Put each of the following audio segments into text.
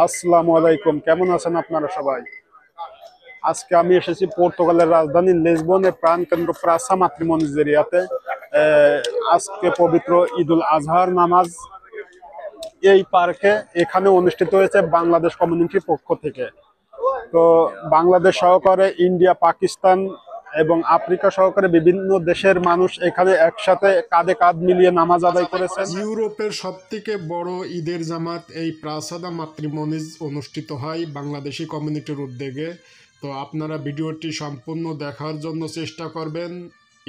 আসসালামু আলাইকুম, কেমন আছেন আপনারা সবাই? আজকে আমি এসেছি পর্তুগালের রাজধানী লিসবনে প্রাণকেন্দ্র প্রাসা মাতৃমঞ্জেরিয়াতে। আজকে পবিত্র ঈদুল আজহার নামাজ এই পার্কে এখানে অনুষ্ঠিত হয়েছে বাংলাদেশ কমিউনিটির পক্ষ থেকে। তো বাংলাদেশ সহকারে ইন্ডিয়া, পাকিস্তান এবং আফ্রিকা সহকারে বিভিন্ন দেশের মানুষ এখানে একসাথে কাঁধে কাঁধ মিলিয়ে নামাজ আদায় করেছেন। ইউরোপের সবথেকে বড় ঈদের জামাত এই প্রাসাদা মাতৃমনিজ অনুষ্ঠিত হয় বাংলাদেশি কমিউনিটির উদ্যোগে। তো আপনারা ভিডিওটি সম্পূর্ণ দেখার জন্য চেষ্টা করবেন।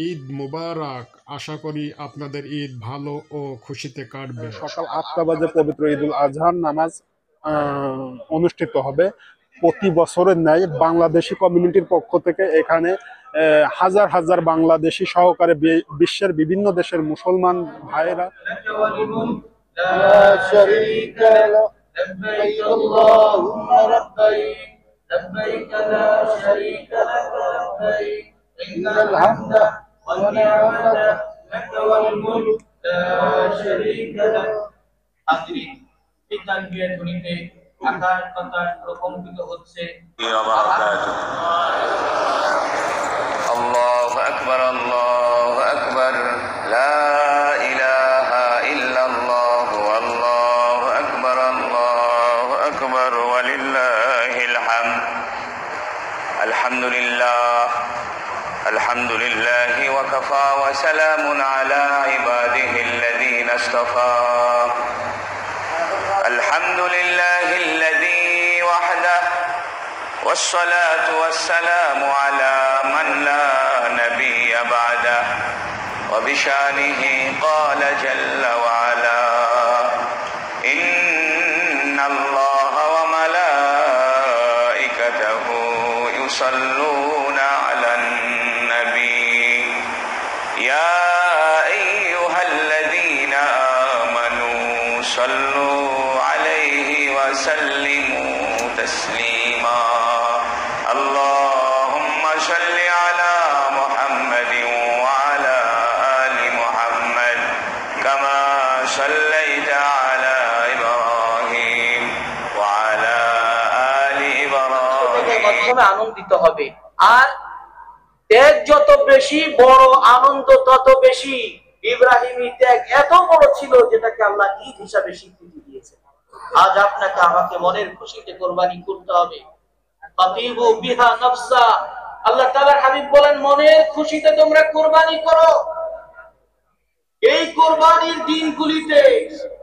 ঈদ মুবারক। আশা করি আপনাদের ঈদ ভালো ও খুশিতে কাটবে। সকাল 8টা বাজে পবিত্র ঈদুল আজহার নামাজ অনুষ্ঠিত হবে। প্রতি বছরের ন্যায় বাংলাদেশি কমিউনিটির পক্ষ থেকে এখানে হাজার হাজার বাংলাদেশি সহকারে বিশ্বের বিভিন্ন দেশের মুসলমান ভাইয়েরা আকাশ বাতাস প্রকম্পিত হচ্ছে। আল্লাহু আকবার, আল্লাহু আকবার, লা ইলাহা ইল্লাল্লাহ, আল্লাহু আকবার, আল্লাহু আকবার, ওয়া লিল্লাহিল হামদ। আলহামদুলিল্লাহ, আলহামদুলিল্লাহি ওয়া কাফা, ওয়া সালামুন আলা ইবাদিহিল্লাযীনা ইসতাফা। الحمد لله الذي وحده والصلاة والسلام على من لا نبي بعده وبشانه قال جل وعلا إن الله وملائكته يصلون على النبي يا أيها الذين آمنوا صلوا وسلموا تسليما اللهم صل على محمد وعلى آل محمد كما صليت على إبراهيم وعلى آل إبراهيم। আনন্দিত হবে, আর ত্যাগ যত বেশি বড় আনন্দ তত বেশি। ইব্রাহিমী ত্যাগ এত বড় ছিল যেটাকে আল্লাহ ঈদ হিসাবে স্বীকৃতি দিয়েছে। আজ আপনাকে আমাকে মনের খুশিতে কোরবানি করতে হবে। ফাতিবু বিহা নাফসা, আল্লাহ তাআলার হাবিব বলেন মনের খুশিতে তোমরা কোরবানি করো। এই কোরবানির দিনগুলিতে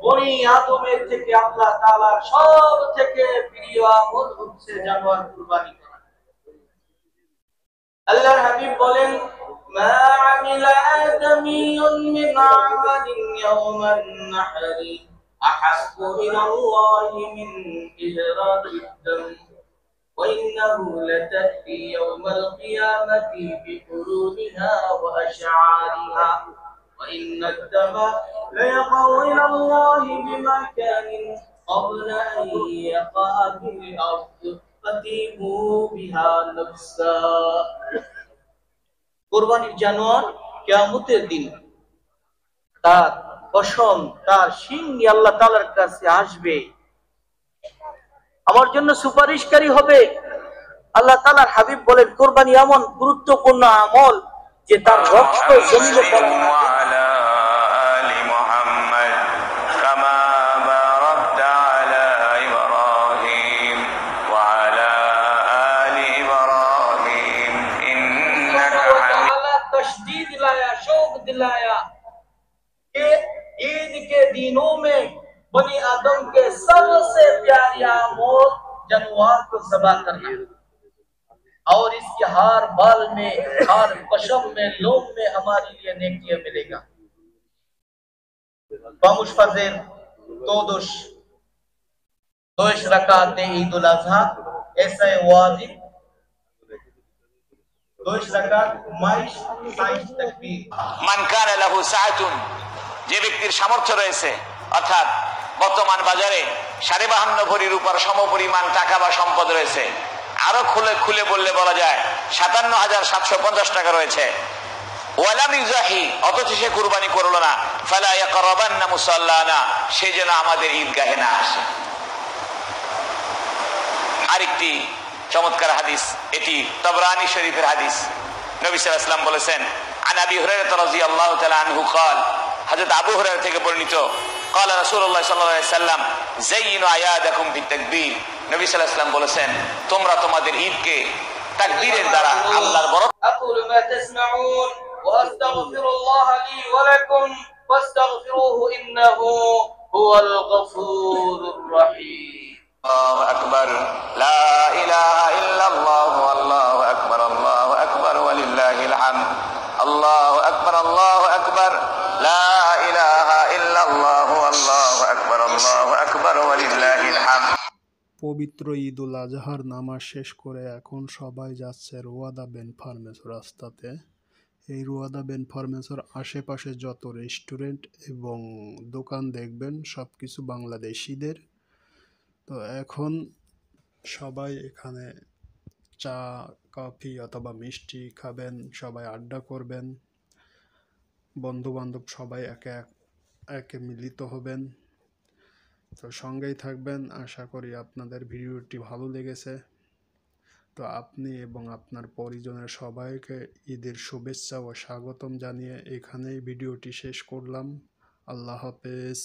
বনি আদমের থেকে আল্লাহ তাআলার সব থেকে প্রিয় আমল হচ্ছে জানোয়ার কোরবানি করা। আল্লাহর হাবিব বলেন মা আমিলা আদামিয়ুন মিন আমালিন ইয়াওমান নাহরি أحب إلى الله من إهراق الدم وإنه لتأتي يوم القيامة بقرونها وأشعارها وإن الدم ليقع إلى الله بمكان قبل أن يقع في الأرض فتيبوا بها نفسا। কুরবানির জানোয়ার কিয়ামতের দিন তার পশম, তার শিং নিয়ে আল্লাহ তাআলার কাছে আসবে, আমার জন্য সুপারিশকারী হবে। আল্লাহ তাআলার হাবিব বলেন কুরবানি এমন গুরুত্বপূর্ণ আমল যে তার রক্ত জমিনে পড়ে না। ईद के दिनों में बनी आदम के सबसे प्यारी आमोद जानवर को ज़बह करना, और इसके हर बाल में, हर पशम में, लोम में हमारे लिए नेकियां मिलेगा। Vamos fazer todos 2 rakat de Eid al-Adha. Essa é o wajib. 2 rakat mais 6 takbir. Man kana lahu sa'atun, যে ব্যক্তির সামর্থ্য রয়েছে, অর্থাৎ বর্তমান বাজারে 52.5 ভরির উপর সমপরিমাণ টাকা বা সম্পদ রয়েছে, আরো খুলে বললে বলা যায় 57,750 টাকা রয়েছে, ওয়ালাম ইউজাহি, অথচ সে কুরবানি করলো না, ফালা ইয়াকরাবান্না মুসাল্লানা, সে যেন আমাদের ঈদগাহে না আসে। আরেকটি চমৎকার হাদিস, এটি তাবরানী শরীফের হাদিস। নবী সাল্লাল্লাহু আলাইহি ওয়াসাল্লাম বলেছেন, আন আবি হুরায়রা রাদিয়াল্লাহু তাআলা আনহু قال, হযরত আবু হুরায়রা থেকে বর্ণিত, قال রাসূলুল্লাহ সাল্লাল্লাহু আলাইহি ওয়াসাল্লাম যায়িনু আয়াদাকুম বিতাকবীর, নবী সাল্লাল্লাহু আলাইহি ওয়াসাল্লাম বলেছেন, তোমরা তোমাদের ঈদকে তাকবীরের দ্বারা আল্লাহর বড়। أقول ما تسمعون وأستغفر الله لي ولكم فاستغفروه إنه هو الغفور الرحيم. الله أكبر لا إله إلا الله والله أكبر الله أكبر ولله الحمد الله أكبر لا إله إلا الله والله أكبر ولله الحمد. পবিত্র ঈদুল আজহার নামাজ শেষ করে এখন সবাই যাচ্ছে রুয়াদা বেন ফার্মেসর রাস্তাতে। এই রুয়াদা বেন ফার্মেসর আশেপাশে যত রেস্টুরেন্ট এবং দোকান দেখবেন সব কিছু বাংলাদেশিদের। তো এখন সবাই এখানে চা, কফি অথবা মিষ্টি খাবেন, সবাই আড্ডা করবেন, বন্ধু বান্ধব সবাই একে মিলিত হবেন। তো সঙ্গেই থাকবেন। আশা করি আপনাদের ভিডিওটি ভালো লেগেছে। তো আপনি এবং আপনার পরিজনের সবাইকে ঈদের শুভেচ্ছা ও স্বাগতম জানিয়ে এখানেই ভিডিওটি শেষ করলাম। আল্লাহ হাফেজ।